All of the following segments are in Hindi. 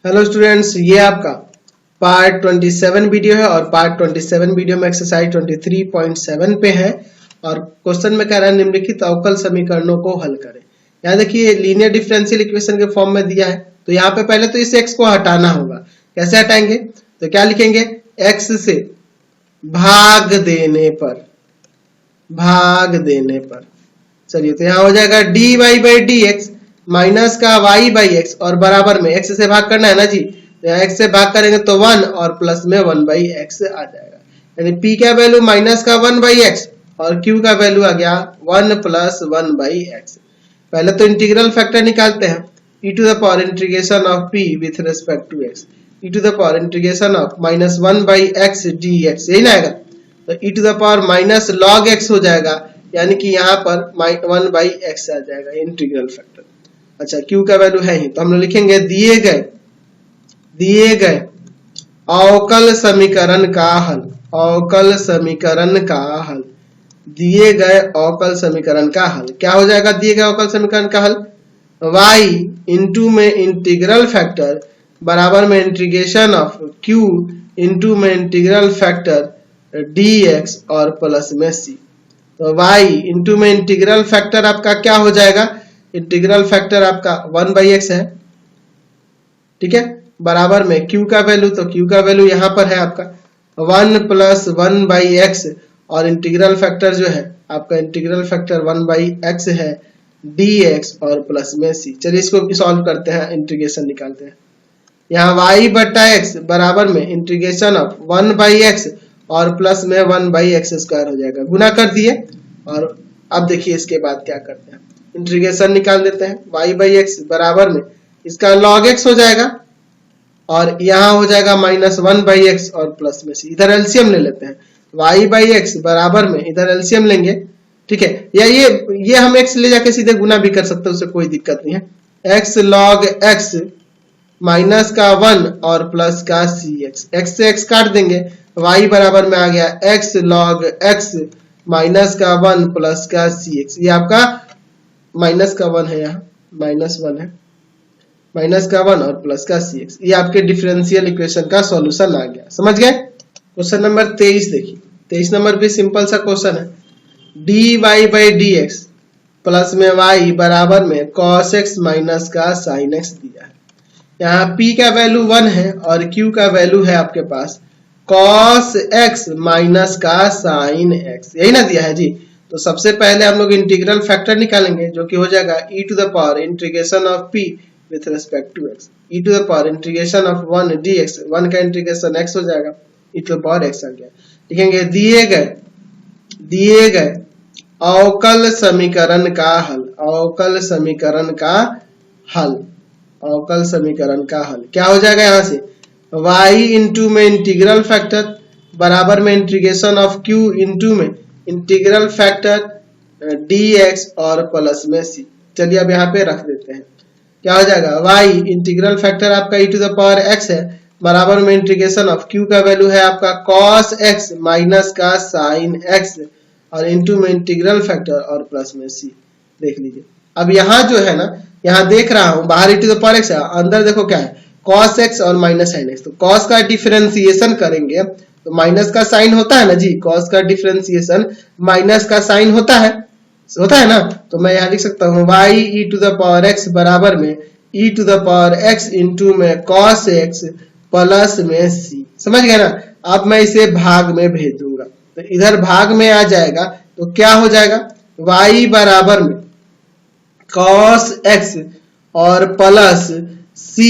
हेलो स्टूडेंट्स, ये आपका पार्ट 27 वीडियो है और पार्ट 27 वीडियो में एक्सरसाइज 23.7 पे है और क्वेश्चन में कह रहा है निम्नलिखित अवकल समीकरणों को हल करें। यहाँ देखिए लीनियर डिफरेंशियल इक्वेशन के फॉर्म में दिया है, तो यहाँ पे पहले तो इस x को हटाना होगा। कैसे हटाएंगे? तो क्या लिखेंगे? x से भाग देने पर चलिए, तो यहाँ हो जाएगा dy by D x minus का y बाई एक्स और बराबर में x से भाग करना है ना जी, तो यहाँ x से भाग करेंगे तो 1 और प्लस में 1 बाई एक्स आ जाएगा। यानी p का वैल्यू माइनस का 1 बाई एक्स और q का वैल्यू आ गया 1 प्लस 1 बाई एक्स। पहले तो इंटीग्रल फैक्टर निकालते हैं, e to the power integration of p with respect to x, e to the power integration of minus 1 by X D X, यही ना आएगा। तो e to the power minus log x हो जाएगा, यानी कि यहाँ पर 1 बाई एक्स आ जाएगा इंटीग्रल फैक्टर। अच्छा, q का वैल्यू है ही, तो हम लोग लिखेंगे दिए गए अवकल समीकरण का हल, दिए गए अवकल समीकरण का हल क्या हो जाएगा? दिए गए अवकल समीकरण का हल y इंटू में इंटीग्रल फैक्टर बराबर में इंटीग्रेशन ऑफ q इंटू में इंटीग्रल फैक्टर dx और प्लस में c। तो y इंटू में इंटीग्रल फैक्टर आपका क्या हो जाएगा? इंटीग्रल फैक्टर आपका 1 बाई एक्स है, ठीक है, बराबर में q का वैल्यू, तो q का वैल्यू यहाँ पर है आपका 1 प्लस 1 बाई एक्स और इंटीग्रल फैक्टर जो है आपका इंटीग्रल फैक्टर 1 बाई एक्स है dx और प्लस में c। चलिए इसको सॉल्व करते हैं, इंटीग्रेशन निकालते हैं। यहाँ y बटा x बराबर में इंटीग्रेशन ऑफ 1 बाई एक्स और प्लस में 1 बाई एक्स स्क्वायर हो जाएगा, गुना कर दिए। और अब देखिए इसके बाद क्या करते हैं, इंटीग्रेशन निकाल देते हैं। y बाई एक्स बराबर में इसका log x हो जाएगा और यहाँ हो जाएगा माइनस 1 बाई एक्स और प्लस में c। इधर एलसीएम ले लेते हैं, y बाई एक्स बराबर में इधर एलसीएम लेंगे, ठीक है, या ये हम x ले जाके सीधे गुना भी कर सकते हैं, उससे कोई दिक्कत नहीं है। x log x माइनस का 1 और प्लस का cx, x से x काट देंगे, y बराबर में आ गया x log x माइनस का 1 प्लस का cx। ये आपका माइनस का 1 है, यहाँ माइनस 1 है, माइनस का 1 और प्लस का cx। ये आपके डिफरेंशियल इक्वेशन का सॉल्यूशन आ गया। समझ गए? क्वेश्चन नंबर 23 देखिए, 23 नंबर भी सिंपल सा क्वेश्चन है। dy by D x plus में y बराबर में cos x माइनस का sin x दिया है। यहाँ p का वैल्यू 1 है और q का वैल्यू है आपके पास cos x माइनस का sin x, यही ना दिया है जी। तो सबसे पहले हम लोग इंटीग्रल फैक्टर निकालेंगे, जो कि हो जाएगा e to the power integration of p with respect to x, e to the power integration of 1 dx, 1 का इंटीग्रेशन x हो जाएगा, e to the power x आ गया। लिखेंगे दिए गए अवकल समीकरण का हल क्या हो जाएगा? यहाँ से y इंटू में इंटीग्रल फैक्टर बराबर में इंटीग्रेशन ऑफ q इंटू में इंटीग्रल फैक्टर dx और प्लस में c। चलिए अब यहाँ पे रख देते हैं, क्या हो जाएगा? y इंटीग्रल फैक्टर आपका e to the power x है बराबर में इंटीग्रेशन ऑफ q का वैल्यू है आपका cos x माइनस का sin x और इंटू में इंटीग्रल फैक्टर और प्लस में c। देख लीजिए, अब यहाँ जो है ना, यहाँ देख रहा हूं बाहर e to the power x है, अंदर देखो क्या है cos x और माइनस sin x। तो cos का डिफरेंशिएशन करेंगे तो माइनस का साइन होता है ना जी, cos का डिफरेंशिएशन माइनस का साइन होता है ना। तो मैं यहाँ लिख सकता हूँ y e to the power x बराबर में e to the power x into में cos x प्लस में c। समझ गए ना? अब मैं इसे भाग में भेज दूंगा, तो इधर भाग में आ जाएगा, तो क्या हो जाएगा? y बराबर में cos x और plus c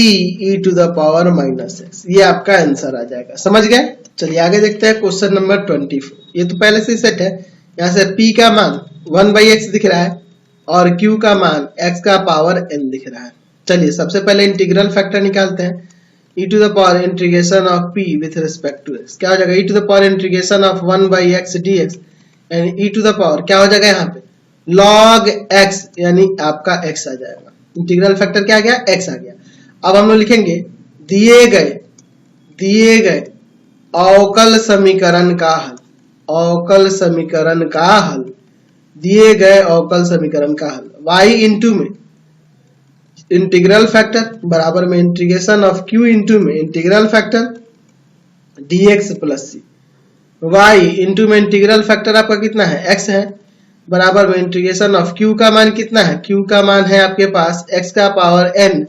e to the power minus x, ये आपका आंसर आ जाएगा। समझ गए? चलिए आगे देखते हैं क्वेश्चन नंबर 24। ये तो पहले से सेट है, यहाँ से p का मान 1 बाई एक्स दिख रहा है और q का मान x का पावर n दिख रहा है। चलिए सबसे पहले इंटीग्रल फैक्टर निकालते हैं, e to the power integration of p with respect to x, क्या हो जाएगा? e to the power integration of 1 by X dx and e to the power क्या हो जाएगा यहाँ पे log x, यानी आपका x आ जाएगा। इंटीग्रल फैक्टर क्या आ गया? x आ गया। अब हम लोग लिखेंगे दिए गए अवकल समीकरण का हल, दिए गए अवकल समीकरण का हल y इंटू में इंटीग्रल फैक्टर बराबर में इंटीग्रेशन ऑफ क्यू इंटू में इंटीग्रल फैक्टर dx प्लस सी, y इंटू में इंटीग्रल फैक्टर आपका कितना है x है, बराबर में इंटीग्रेशन ऑफ q का मान कितना है, q का मान है आपके पास x का पावर n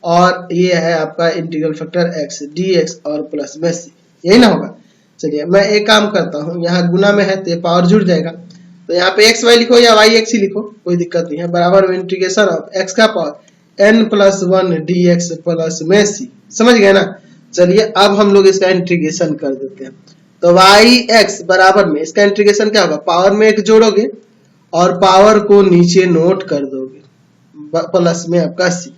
और ये है आपका इंटीग्रल फैक्टर x dx और प्लस में c, यही ना होगा। चलिए मैं एक काम करता हूँ, यहाँ गुना में है तो ये पावर जुड़ जाएगा, तो यहाँ पे x y लिखो या y x ही लिखो, कोई दिक्कत नहीं है, बराबर में इंटीग्रेशन ऑफ x का power n plus 1 dx plus में c, समझ गए ना। चलिए अब हम लोग इसका इंटीग्रेशन कर देते हैं, तो y(x) बराबर में इसका इंटीग्रेशन क्या होगा, पावर में एक जोड़ोगे और पावर को नीचे नोट कर दोगे प्लस में आपका c,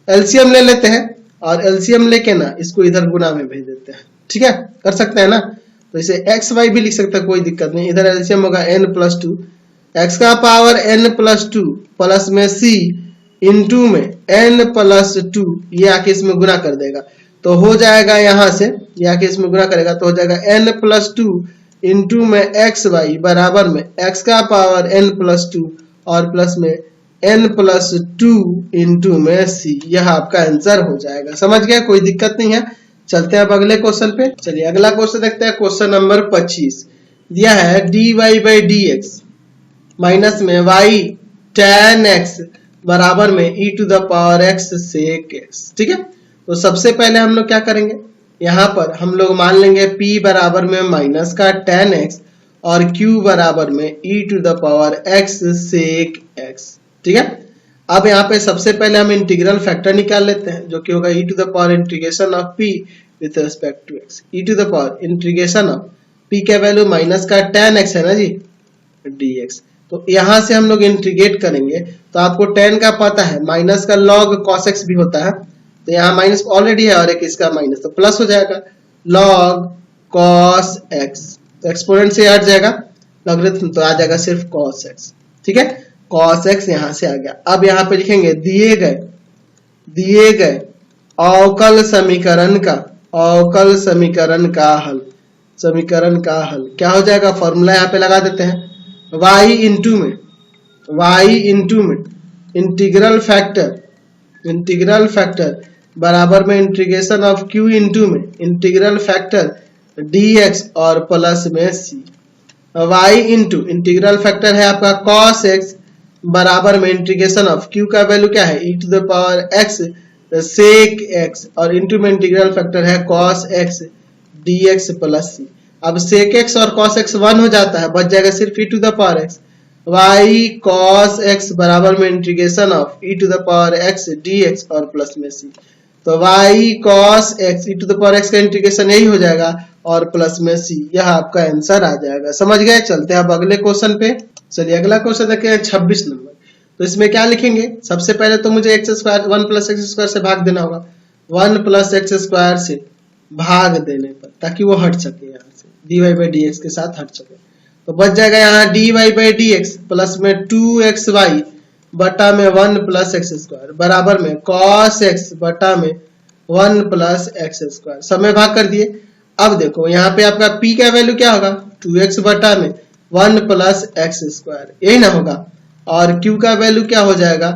एलसीएम ले लेते हैं और एलसीएम लेके ना इसको इधर गुना में भेज देते हैं, ठीक है, कर सकते हैं ना। तो इसे एक्स वाई भी लिख सकते हैं, कोई दिक्कत नहीं, इधर एलसीएम होगा n प्लस 2, एक्स का पावर n प्लस 2 प्लस में c इंटू में n प्लस 2, ये आके इसमें गुना कर देगा तो हो जाएगा, यहाँ से ये आके इसमें गुना करेगा तो हो जाएगा n प्लस 2 इंटू में एक्स वाई बराबर में x का पावर n प्लस 2 और प्लस में n प्लस 2 इंटू में c, यह आपका आंसर हो जाएगा। समझ गया, कोई दिक्कत नहीं है। चलते हैं अब अगले क्वेश्चन पे। चलिए अगला क्वेश्चन देखते हैं, क्वेश्चन नंबर 25 दिया है dy बाई dx माइनस में y tan x बराबर में e to the power x sec x, ठीक है। तो सबसे पहले हम लोग क्या करेंगे, यहाँ पर हम लोग मान लेंगे p बराबर में माइनस का tan x और q बराबर में e to the power x sec x, ठीक है। अब यहाँ पे सबसे पहले हम इंटीग्रल फैक्टर निकाल लेते हैं जो कि होगा e to the power integration of p with respect to x, e to the power integration of p का वैल्यू माइनस का tan x है ना जी dx। तो यहाँ से हम लोग इंटीग्रेट करेंगे तो आपको tan का पता है, माइनस का log cos x भी होता है, तो यहाँ माइनस ऑलरेडी है और एक इसका माइनस, तो प्लस हो जाएगा log cos x, तो एक्सपोनेंट से हट जाएगा लॉगरिथम तो आ जाएगा सिर्फ cos x, ठीक है, cos x यहाँ से आ गया। अब यहाँ पे लिखेंगे दिए गए अवकल समीकरण का हल, समीकरण का हल क्या हो जाएगा, फॉर्मूला यहाँ पे लगा देते हैं, y इंटू में इंटीग्रल फैक्टर बराबर में इंटीग्रेशन ऑफ q इंटू में इंटीग्रल फैक्टर dx और प्लस में c, y into integral factor है आपका cos x बराबर में इंटीग्रेशन ऑफ q का वैल्यू क्या है e to the power x sec x और इंटू में इंटीग्रल फैक्टर है cos x dx plus c। अब sec x और cos x 1 हो जाता है, बच जाएगा सिर्फ e to the power x, y cos x बराबर में integration of e to the power x dx और प्लस में c, तो y cos x e to the power x का इंटीग्रेशन यही हो जाएगा और प्लस में c, यह आपका आंसर आ जाएगा। समझ गए, चलते हैं अब अगले क्वेश्चन पे। चलिए अगला क्वेश्चन देखते हैं 26 नंबर। तो इसमें क्या लिखेंगे, सबसे पहले तो मुझे x square 1 plus x square से भाग देना होगा, 1 प्लस एक्स स्क्वायर से भाग देने पर ताकि वो हट सके, यहाँ से dy बाई dx के साथ हट सके, तो बच जाएगा यहाँ dy बाई dx प्लस में 2xy बटा में 1 प्लस एक्स स्क्वायर बराबर में cos x बटा में 1 प्लस एक्स स्क्वायर, सब में भाग कर दिए। अब देखो यहाँ पे आपका p का वैल्यू क्या होगा, 2x बटा में 1 प्लस एक्स स्क्वायर, यही ना होगा, और q का वैल्यू क्या हो जाएगा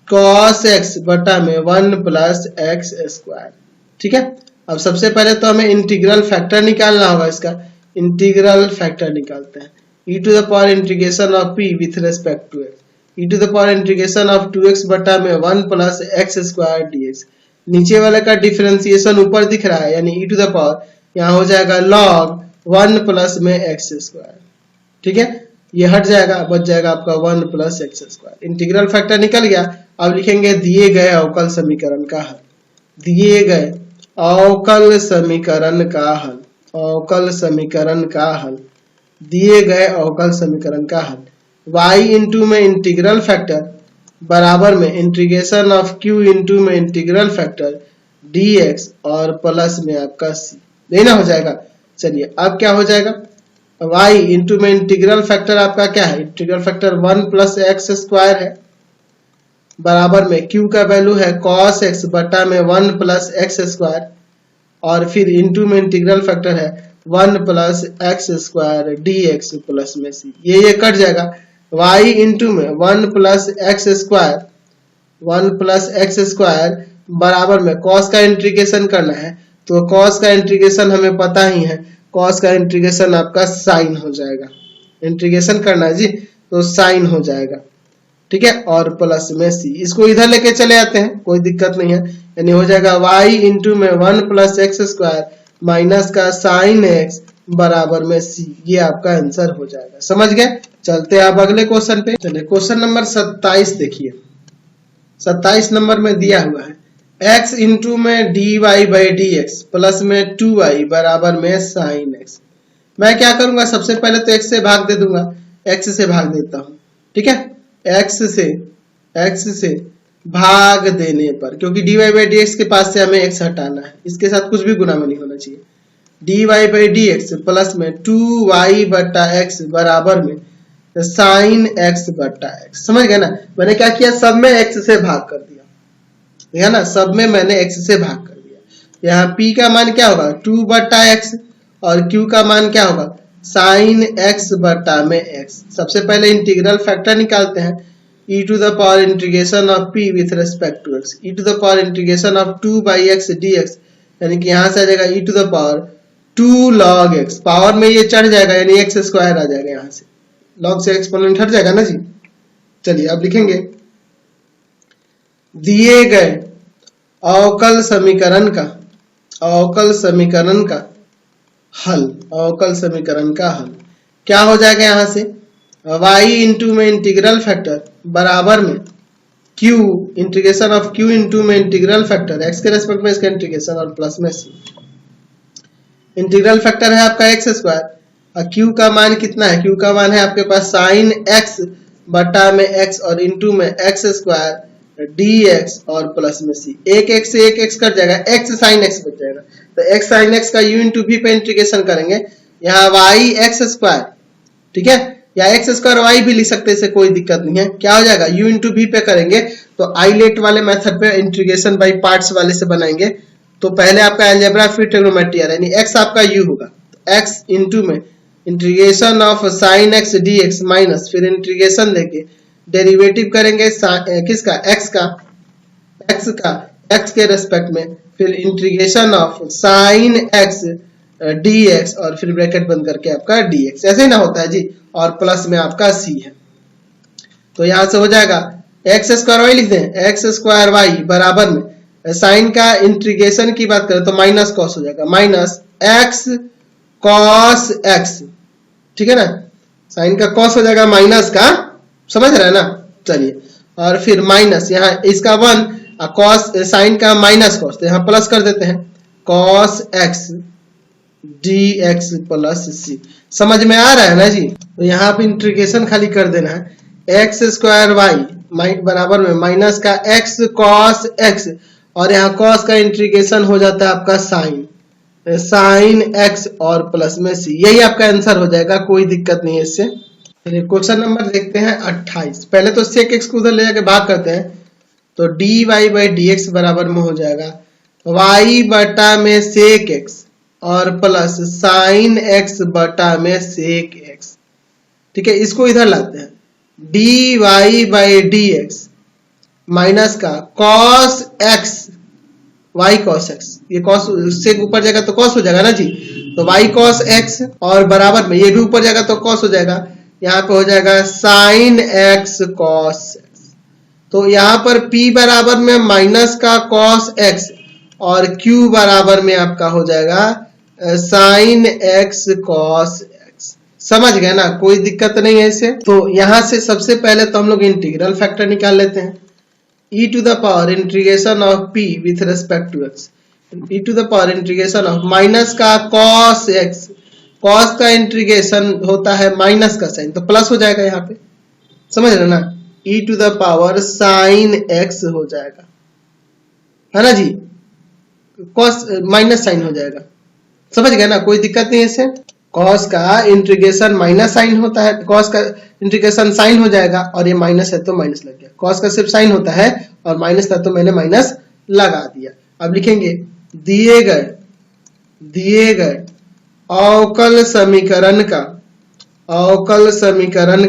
cos x बटा में 1 प्लस एक्स स्क्वायर, ठीक है। अब सबसे पहले तो हमें इंटीग्रल फैक्टर निकालना होगा, इसका इंटीग्रल फैक्टर निकालते हैं, e to the power integration of p with respect to x, e to the power integration of 2x बटा में 1 प्लस एक्स स्क्वायर dx, नीचे वाले का डिफरेंशिएशन ऊपर दिख रहा है यानी e टू द पावर यहाँ हो जाएगा log 1 प्लस में एक्स स्क्वायर, ठीक है, ये हट जाएगा, बच जाएगा आपका 1 plus x square, integral factor निकल गया। अब लिखेंगे दिए गए अवकल समीकरण का हल, दिए गए अवकल समीकरण का हल, अवकल समीकरण का हल, दिए गए अवकल समीकरण का हल, y इंटू में इंटीग्रल फैक्टर बराबर में इंटीग्रेशन ऑफ q इंटू में इंटीग्रल फैक्टर dx और प्लस में आपका c, लेना हो जाएगा। चलिए अब क्या हो जाएगा, y इंटू में इंटीग्रल फैक्टर आपका क्या है, integral factor 1 plus x square है बराबर में q का वैल्यू है cos x बटा में 1 प्लस एक्स स्क्वायर और फिर इंटू में इंटीग्रल फैक्टर है 1 plus x square dx plus में c, ये कट जाएगा, y इंटू में 1 plus x square 1 plus x square बराबर में कॉस का इंटीग्रेशन करना है, तो कॉस का इंटीग्रेशन हमें पता ही है, कॉस का इंटीग्रेशन आपका साइन हो जाएगा, इंटीग्रेशन करना है जी तो साइन हो जाएगा, ठीक है, और प्लस में सी, इसको इधर लेके चले आते हैं, कोई दिक्कत नहीं है, यानी हो जाएगा y इंटू में 1 प्लस एक्स स्क्वायर माइनस का साइन एक्स बराबर में सी, ये आपका आंसर हो जाएगा। समझ गए? चलते हैं आप अगले क्वेश्चन पे। चलिए क्वेश्चन नंबर 27 देखिए। 27 नंबर में दिया हुआ है x इंटू में dy by D x plus में 2y बराबर में साइन x। मैं क्या करूंगा, सबसे पहले तो x से भाग दे दूंगा, x से भाग देता हूं, ठीक है, x से भाग देने पर, क्योंकि dy बाई डी एक्स के पास से हमें x हटाना है, इसके साथ कुछ भी गुना में नहीं होना चाहिए, dy by D x plus में 2y बटा x बराबर में साइन x बटा x। समझ गए ना? मैंने क्या किया, सब में x से भाग कर दिया, है ना, सब में मैंने x से भाग कर दिया। यहाँ p का मान क्या होगा 2 बटा x और q का मान क्या होगा साइन x बटा में x। सबसे पहले इंटीग्रल फैक्टर निकालते हैं, e to the power integration of p with respect to x, e to the power integration of 2 by x dx, यानी कि यहाँ से आ जाएगा e to the power 2 log x, power में ये चढ़ जाएगा यानी x स्क्वायर आ जाएगा, यहाँ से log से एक्सपोनेंट हट जाएगा ना जी। चलिए अब लिखेंगे, दिए गए अवकल समीकरण का हल, अवकल समीकरण का हल क्या हो जाएगा, यहां से y इंटू में इंटीग्रल फैक्टर बराबर में q, integration of q into में इंटीग्रल फैक्टर x के रेस्पेक्ट में इसका इंटीग्रेशन और प्लस में c। इंटीग्रल फैक्टर है आपका x स्क्वायर और q का मान कितना है, q का मान है आपके पास साइन x बटा में x और इंटू में x स्क्वायर dx और प्लस में c। एक x से एक x कट जाएगा, x साइन x बच जाएगा, तो x साइन x का u इंटू v पे इंटीग्रेशन करेंगे, यहाँ y x स्क्वायर, ठीक है, या x स्क्वायर y भी लिख सकते हैं, इससे कोई दिक्कत नहीं है। क्या हो जाएगा, u इंटू v पे करेंगे तो आइलेट वाले मेथड पे इंटीग्रेशन बाई पार्ट्स वाले से बनाएंगे, तो पहले आपका अलजेब्रा फिर ट्रिग्नोमेट्री यानी x आपका u होगा, x इंटू में integration of sine x dx minus फिर इंटीग्रेशन लेके डेरिवेटिव करेंगे किसका, x के रेस्पेक्ट में, फिर integration of sine x dx और फिर ब्रैकेट बंद करके आपका dx, ऐसे ही ना होता है जी, और प्लस में आपका c है, तो यहां से हो जाएगा x स्क्वायर वाई लिख दें, x स्क्वायर वाई बराबर में साइन का इंटीग्रेशन की बात करें तो माइनस कॉस हो जाएगा, माइनस x कॉस x, ठीक है ना, साइन का कॉस हो जाएगा माइनस का, समझ रहे हैं ना। चलिए और फिर माइनस यहाँ इसका 1 कॉस साइन का माइनस कॉस, तो यहाँ प्लस कर देते हैं cos x dx plus c। समझ में आ रहा है ना जी? तो यहाँ पे इंटीग्रेशन खाली कर देना है, x स्क्वायर वाई बराबर में माइनस का x कॉस x और यहाँ कॉस का इंटीग्रेशन हो जाता है आपका साइन x और प्लस में c, यही आपका आंसर हो जाएगा, कोई दिक्कत नहीं है इससे। चलिए क्वेश्चन नंबर देखते हैं 28। पहले तो sec x को उधर ले जाके भाग करते हैं, तो dy बाई dx बराबर में हो जाएगा y बटा में sec x और प्लस साइन x बटा में sec x, ठीक है, इसको इधर लाते हैं, dy बाई dx माइनस का cos x, y cos x, ये cos से ऊपर जाएगा तो cos हो जाएगा ना जी, तो y cos x और बराबर में ये भी ऊपर जाएगा तो cos हो जाएगा, यहाँ पे हो जाएगा साइन x cos x। तो यहाँ पर p बराबर में माइनस का cos x और q बराबर में आपका हो जाएगा साइन x cos x। समझ गए ना, कोई दिक्कत नहीं है इससे। तो यहाँ से सबसे पहले तो हम लोग इंटीग्रल फैक्टर निकाल लेते हैं, e to the power integration of p with respect to x, e to the power integration of minus का cos x, cos का इंटीग्रेशन होता है माइनस का साइन तो प्लस हो जाएगा, यहाँ पे समझ रहे ना, e to the power sine x हो जाएगा, है ना जी, cos माइनस साइन हो जाएगा, समझ गए ना, कोई दिक्कत नहीं है इससे। cos का इंटीग्रेशन माइनस साइन होता है, cos का इंटीग्रेशन साइन हो जाएगा और ये माइनस है तो माइनस लग गया, cos का सिर्फ साइन होता है और माइनस था तो मैंने माइनस लगा दिया। अब लिखेंगे दिए गए अवकल समीकरण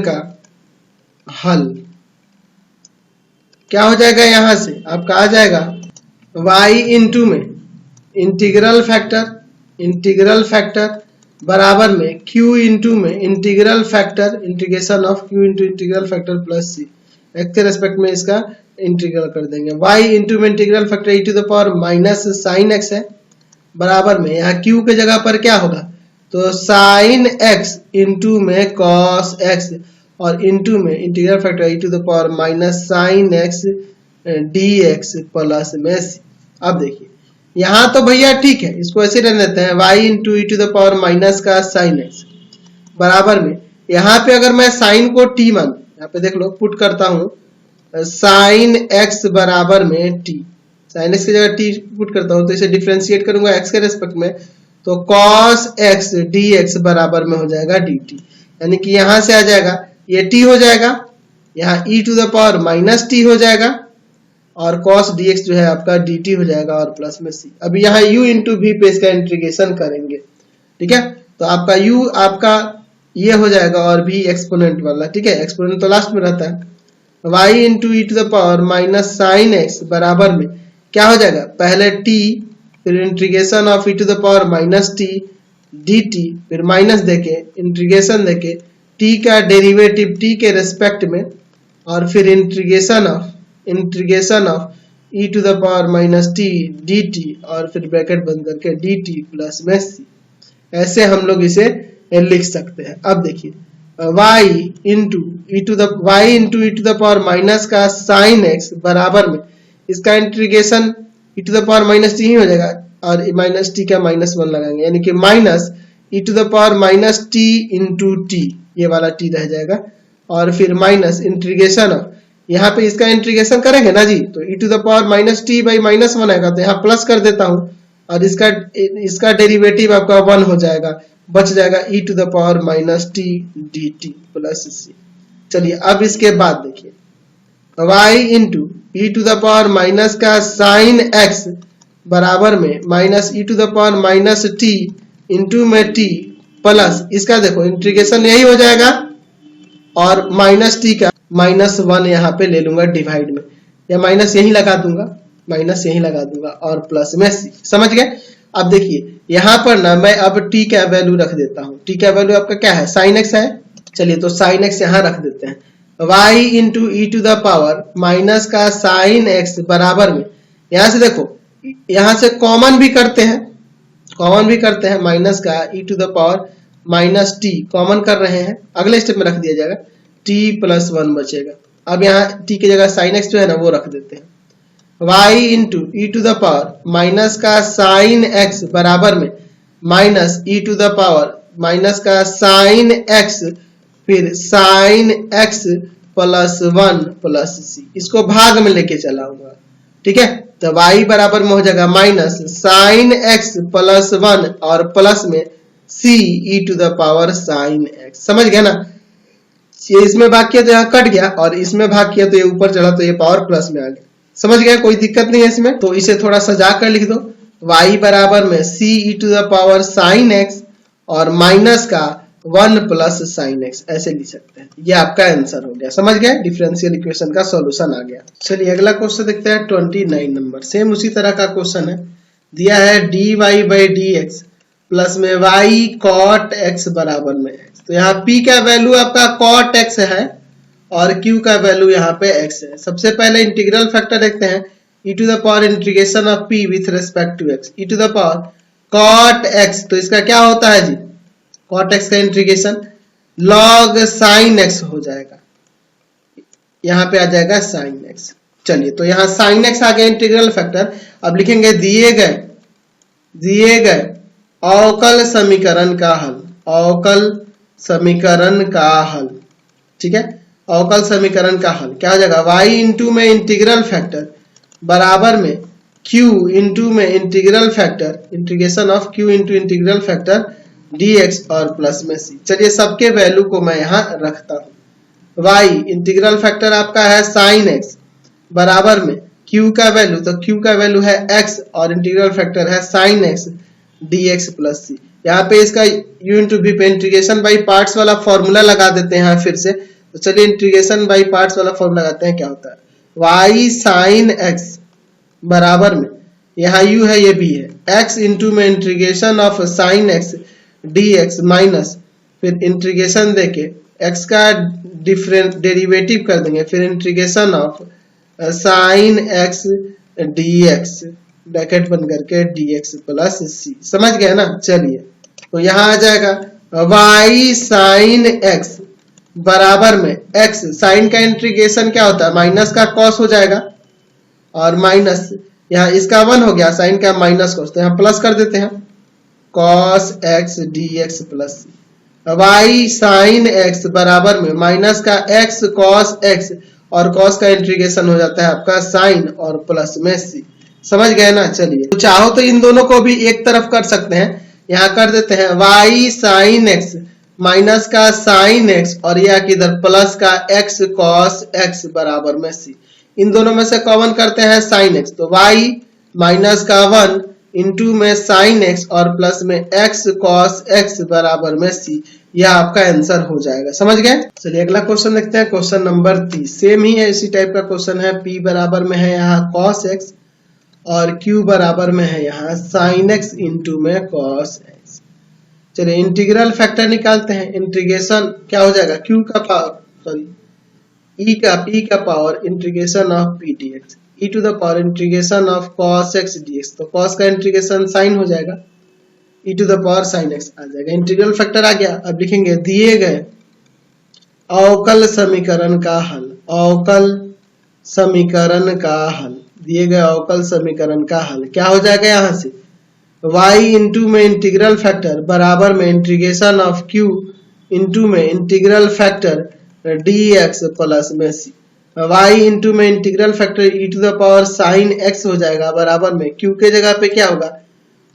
का हल, क्या हो जाएगा, यहां से आपका आ जाएगा y इंटू में इंटीग्रल फैक्टर बराबर में q इंटू में integral factor integration of q into integral factor plus c, x के रेस्पेक्ट में इसका इंटीग्रल कर देंगे। y इंटू में integral factor e to the power minus sine x है बराबर में यहाँ q के जगह पर क्या होगा, तो साइन x इंटू में कॉस x और इंटू में integral factor e to the power minus sine x dx plus में c। अब देखिए यहाँ तो भैया ठीक है, इसको ऐसे रहने देते हैं y into E to the power minus का साइन x बराबर में, यहाँ पे अगर मैं साइन को t मान, यहाँ पे देख लो पुट करता हूँ साइन x बराबर में t, साइन x की जगह t पुट करता हूँ तो इसे डिफरेंशिएट करूंगा x के रेस्पेक्ट में, तो cos x dx बराबर में हो जाएगा dt, यानी कि यहां से आ जाएगा ये t हो जाएगा, यहाँ e to the power minus t हो जाएगा और cos dx जो है आपका dt हो जाएगा और प्लस में c। अभी यहाँ u इंटू v पे इसका इंटीग्रेशन करेंगे, ठीक है, तो आपका u आपका ये हो जाएगा और v एक्सपोनेंट वाला, ठीक है, एक्सपोनेंट तो लास्ट में रहता है, y into E to the power minus sine x बराबर में क्या हो जाएगा, पहले t फिर integration of E to the power minus t dt, फिर माइनस देके इंटीग्रेशन देके t का डेरिवेटिव t के रेस्पेक्ट में और फिर integration of e to the power minus t dt और फिर ब्रैकेट बंद करके dt प्लस में c, ऐसे हम लोग इसे लिख सकते हैं। अब देखिए y into E to the power minus का साइन x बराबर में इसका integration e to the power minus t ही हो जाएगा और माइनस t का माइनस 1 लगाएंगे, यानी कि minus e to the power minus t into t, ये वाला t रह जाएगा और फिर माइनस इंटीग्रेशन ऑफ, यहाँ पे इसका इंटीग्रेशन करेंगे ना जी, तो e to the power minus t by minus 1 आएगा, तो यहाँ प्लस कर देता हूँ और इसका डेरिवेटिव आपका 1 हो जाएगा, बच जाएगा e to the power minus t dt plus c। चलिए अब इसके बाद देखिए y into E to the power minus का साइन x बराबर में minus E to the power minus t into में t प्लस इसका देखो इंटीग्रेशन यही हो जाएगा और माइनस t का माइनस 1 यहाँ पे ले लूंगा डिवाइड में, या माइनस यही लगा दूंगा और प्लस में c, समझ गए। अब देखिए यहाँ पर ना मैं अब t का वैल्यू रख देता हूँ, t का वैल्यू आपका क्या है, साइन x है, चलिए तो साइन x यहाँ रख देते हैं, y into E to the power minus का साइन x बराबर में, यहाँ से देखो यहाँ से कॉमन भी करते हैं माइनस का e to the power minus t common कर रहे हैं, अगले स्टेप में रख दिया जाएगा t प्लस 1 बचेगा। अब यहाँ t की जगह साइन x जो है ना वो रख देते हैं, y into E to the power minus का साइन x बराबर में minus E to the power minus का साइन x फिर sine x plus 1 plus c, इसको भाग में लेके चलाऊंगा, ठीक है, तो y बराबर में हो जाएगा माइनस साइन x प्लस 1 और प्लस में c E to the power sine x, समझ गया ना, ये इसमें भाग किया तो यहाँ कट गया और इसमें भाग किया तो ये ऊपर चढ़ा तो ये पावर प्लस में आ गया, समझ गया, कोई दिक्कत नहीं है इसमें। तो इसे थोड़ा सजा कर लिख दो, y बराबर में c E to the power sine x और माइनस का 1 प्लस साइन x, ऐसे लिख सकते हैं, ये आपका आंसर हो गया, समझ गए, डिफरेंशियल इक्वेशन का सॉल्यूशन आ गया। चलिए अगला क्वेश्चन देखते हैं 29 नंबर, सेम उसी तरह का क्वेश्चन है, दिया है dy बाई dx प्लस में y cot x बराबर में x, तो यहाँ p का वैल्यू आपका cot x है और q का वैल्यू यहाँ पे x है। सबसे पहले इंटीग्रल फैक्टर देखते हैं, e to the power integration of p with respect to x, e to the power cot x, तो इसका क्या होता है जी, cot x का इंटीग्रेशन log sin x हो जाएगा, यहाँ पे आ जाएगा sin x। चलिए तो यहाँ sin x आ गया इंटीग्रल फैक्टर, अब लिखेंगे दिए गए अवकल समीकरण का हल, ठीक है, अवकल समीकरण का हल क्या हो जाएगा, y इंटू में इंटीग्रल फैक्टर बराबर में q इंटू में integral factor integration of q into integral factor dx और प्लस में c। चलिए सबके वैल्यू को मैं यहाँ रखता हूँ, y इंटीग्रल फैक्टर आपका है sin x बराबर में q का वैल्यू, तो q का वैल्यू है x और इंटीग्रल फैक्टर है sin x dx plus c। यहाँ पे इसका u इंटू v पे इंटीग्रेशन बाई पार्ट्स वाला फॉर्मूला लगा देते हैं फिर से, तो चलिए इंटीग्रेशन बाई पार्ट्स वाला फॉर्मूला लगाते हैं, क्या होता है y साइन x बराबर में, यहाँ u है ये b है, x इंटू में integration of sine x dx minus फिर इंटीग्रेशन देके x का डिफरेंट डेरिवेटिव कर देंगे, फिर integration of sine x dx bracket बन करके dx प्लस c। समझ गए ना। चलिए तो यहाँ आ जाएगा y साइन x बराबर में x, साइन का इंटीग्रेशन क्या होता है, माइनस का कॉस हो जाएगा और माइनस यहाँ इसका 1 हो गया, साइन का माइनस कॉस, तो यहाँ प्लस कर देते हैं cos x dx plus c। y sine x बराबर में माइनस का x कॉस x और कॉस का इंटीग्रेशन हो जाता है आपका साइन और प्लस में c। समझ गए ना। चलिए तो चाहो तो इन दोनों को भी एक तरफ कर सकते हैं, यहाँ कर देते हैं y साइन x माइनस का साइन x और यह किधर प्लस का x कॉस x बराबर में c। इन दोनों में से कॉमन करते हैं साइन x, तो y माइनस का 1 इंटू में साइन x और प्लस में x कॉस x बराबर में c। यह आपका आंसर हो जाएगा। समझ गए। चलिए अगला क्वेश्चन देखते हैं, क्वेश्चन नंबर 30। सेम ही है, इसी टाइप का क्वेश्चन है। p बराबर में है यहाँ cos x और q बराबर में है यहाँ sin x इंटू में cos x। चलिए इंटीग्रल फैक्टर निकालते हैं। इंटीग्रेशन क्या हो जाएगा, q का पावर सॉरी p का power integration of p dx e to the power integration of cos x dx, तो cos का इंटीग्रेशन sin हो जाएगा, e to the power sin x आ जाएगा। इंटीग्रल फैक्टर आ गया। अब लिखेंगे दिए गए अवकल समीकरण का हल, अवकल समीकरण का हल, दिए गए अवकल समीकरण का हल क्या हो जाएगा, यहाँ से y इंटू में इंटीग्रल फैक्टर बराबर में इंटीग्रेशन ऑफ q इंटू में इंटीग्रल फैक्टर dx प्लस में c। y इंटू में integral factor e to the power sine x हो जाएगा बराबर में q के जगह पे क्या होगा,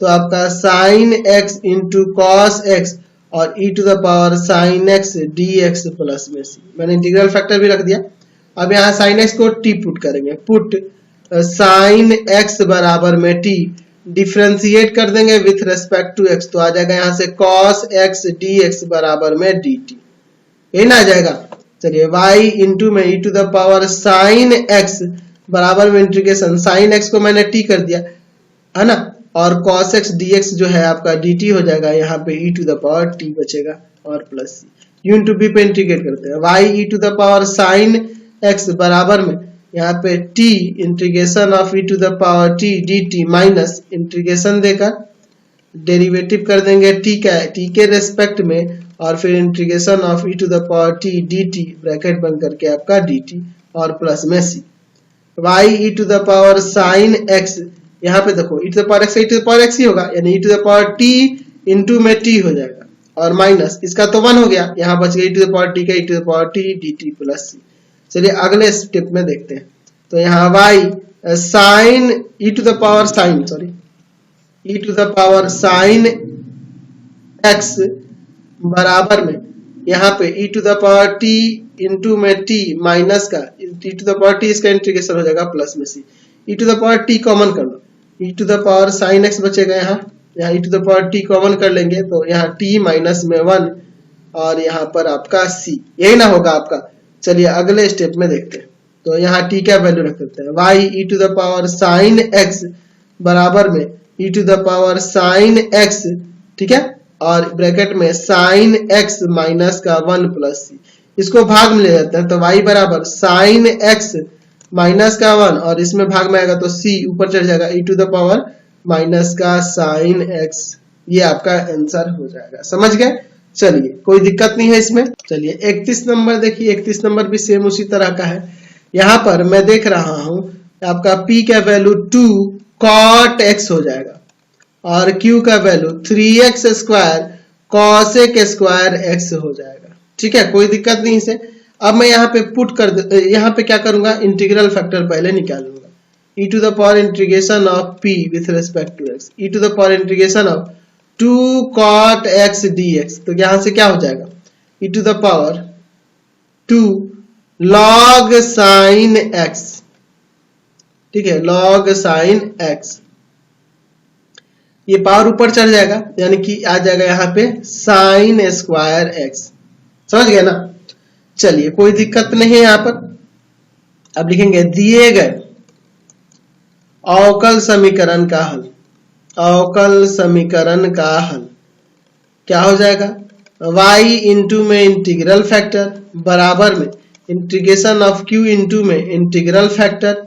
तो आपका sine x into cos x और e to the power sine x dx plus में c। मैंने इंटीग्रल फैक्टर भी रख दिया। अब यहाँ साइन x को t पुट करेंगे, पुट साइन x बराबर में t, डिफ्रेंशिएट कर देंगे विथ रेस्पेक्ट टू x, तो आ जाएगा यहाँ से cos x dx बराबर में dt, यही ना आ जाएगा। चलिए y इंटू में e to the power sine x बराबर में इंटीग्रेशन साइन x को मैंने t कर दिया है ना, और cos x dx जो है आपका dt हो जाएगा, यहाँ पे e to the power t बचेगा और plus c। u into b पे इंटीग्रेट करते हैं, y e to the power sine x बराबर में यहाँ पे t integration of e to the power t dt minus integration देकर डेरिवेटिव कर देंगे t के रेस्पेक्ट में और फिर integration of e to the power t dt bracket बन करके आपका dt और प्लस में c। y e to the power sine x, यहाँ पे देखो e to the power x ही होगा, यानी e to the power t into में t हो जाएगा और माइनस इसका तो 1 हो गया, यहाँ बच गया e to the power t का e to the power t dt plus c। चलिए अगले स्टेप में देखते हैं। तो यहाँ y sine e to the power sine sorry e to the power sine x बराबर में यहाँ पे e to the power t into में t माइनस का e to the power t, इसका इंटीग्रेशन हो जाएगा प्लस में c। e to the power t common कर लो, e to the power sine x बचेगा, यहाँ e to the power t common कर लेंगे तो यहाँ t माइनस में 1 और यहाँ पर आपका c, यही ना होगा आपका। चलिए अगले स्टेप में देखते हैं। तो यहाँ t का वैल्यू रख देते हैं, y e to the power sine x बराबर में e to the power sine x, ठीक है, और ब्रैकेट में साइन x माइनस का 1 प्लस c, इसको भाग में ले जाते हैं, तो y बराबर साइन x माइनस का 1 और इसमें भाग में आएगा तो c ऊपर चढ़ जाएगा e to the power minus का साइन x। ये आपका आंसर हो जाएगा। समझ गए। चलिए कोई दिक्कत नहीं है इसमें। चलिए 31 नंबर देखिए, 31 नंबर भी सेम उसी तरह का है। यहाँ पर मैं देख रहा हूं आपका p का वैल्यू 2 cot x हो जाएगा और q का value 3x square cosec square x हो जाएगा। ठीक है, कोई दिक्कत नहीं इसे। अब मैं यहाँ पे पुट कर यहाँ पे क्या करूंगा, इंटीग्रल फैक्टर पहले निकालूंगा, e to the power integration of p with respect to x, e to the power integration of 2 cot x dx, तो यहां से क्या हो जाएगा, e to the power 2 log sin x, ठीक है, log sin x, ये पावर ऊपर चढ़ जाएगा यानी कि आ जाएगा यहाँ पे sin स्क्वायर x। समझ गए ना। चलिए कोई दिक्कत नहीं है यहाँ पर। अब लिखेंगे दिए गए अवकल समीकरण का हल। अवकल समीकरण का हल क्या हो जाएगा, y इंटू में इंटीग्रल फैक्टर बराबर में इंटीग्रेशन ऑफ q इंटू में इंटीग्रल फैक्टर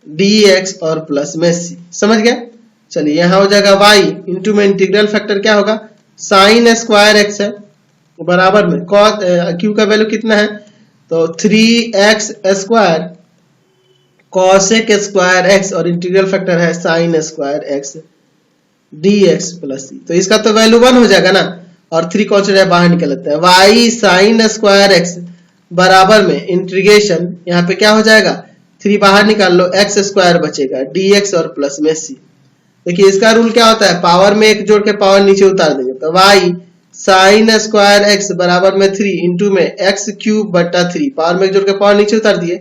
dx और प्लस में c। समझ गया। चलिए यहां हो जाएगा y इंटू में इंटीग्रल फैक्टर क्या होगा, साइन स्क्वायर x है बराबर में q का वैल्यू कितना है, तो 3x square cosec square x और इंटीग्रल फैक्टर है sine square x dx plus c। तो इसका तो वैल्यू 1 हो जाएगा ना, और 3 कॉन्स्टेंट है बाहर निकल लेते हैं। y साइन स्क्वायर x बराबर में इंटीग्रेशन यहाँ पे क्या हो जाएगा, 3 बाहर निकाल लो, x स्क्वायर बचेगा dx और प्लस में c। देखिए इसका रूल क्या होता है, पावर में एक जोड़ के पावर नीचे उतार देंगे, तो y साइन स्क्वायर x बराबर में 3 इंटू में x क्यूब बटा 3, पावर में एक जोड़ के पावर नीचे उतार दिए,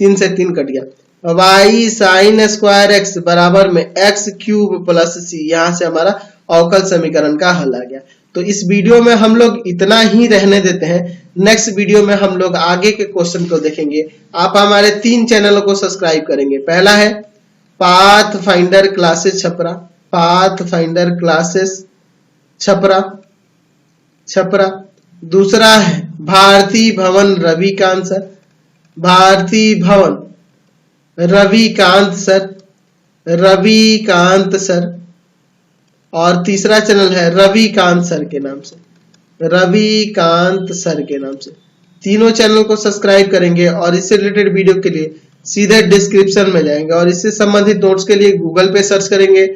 3 से 3 कट गया, y साइन स्क्वायर x बराबर में x क्यूब प्लस c। यहाँ से हमारा अवकल समीकरण का हल आ गया। तो इस वीडियो में हम लोग इतना ही रहने देते हैं, नेक्स्ट वीडियो में हम लोग आगे के क्वेश्चन को देखेंगे। आप हमारे 3 चैनलों को सब्सक्राइब करेंगे। पहला है path finder classes Chhapra, path finder classes Chhapra. दूसरा है भारती भवन रविकांत सर, भारती भवन रविकांत सर। और तीसरा चैनल है रविकांत सर के नाम से, रविकांत सर के नाम से। तीनों चैनल को सब्सक्राइब करेंगे और इससे रिलेटेड वीडियो के लिए सीधे डिस्क्रिप्शन में जाएंगे और इससे संबंधित नोट्स के लिए गूगल पे सर्च करेंगे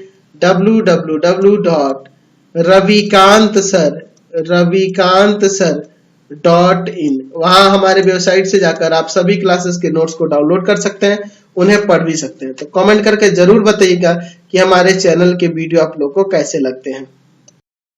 www.ravikansar.in। वहां हमारे वेबसाइट से जाकर आप सभी क्लासेस के नोट्स को डाउनलोड कर सकते हैं, उन्हें पढ़ भी सकते हैं। तो कमेंट करके जरूर बताइएगा कि हमारे चैनल के वीडियो आप लोग को कैसे लगते हैं।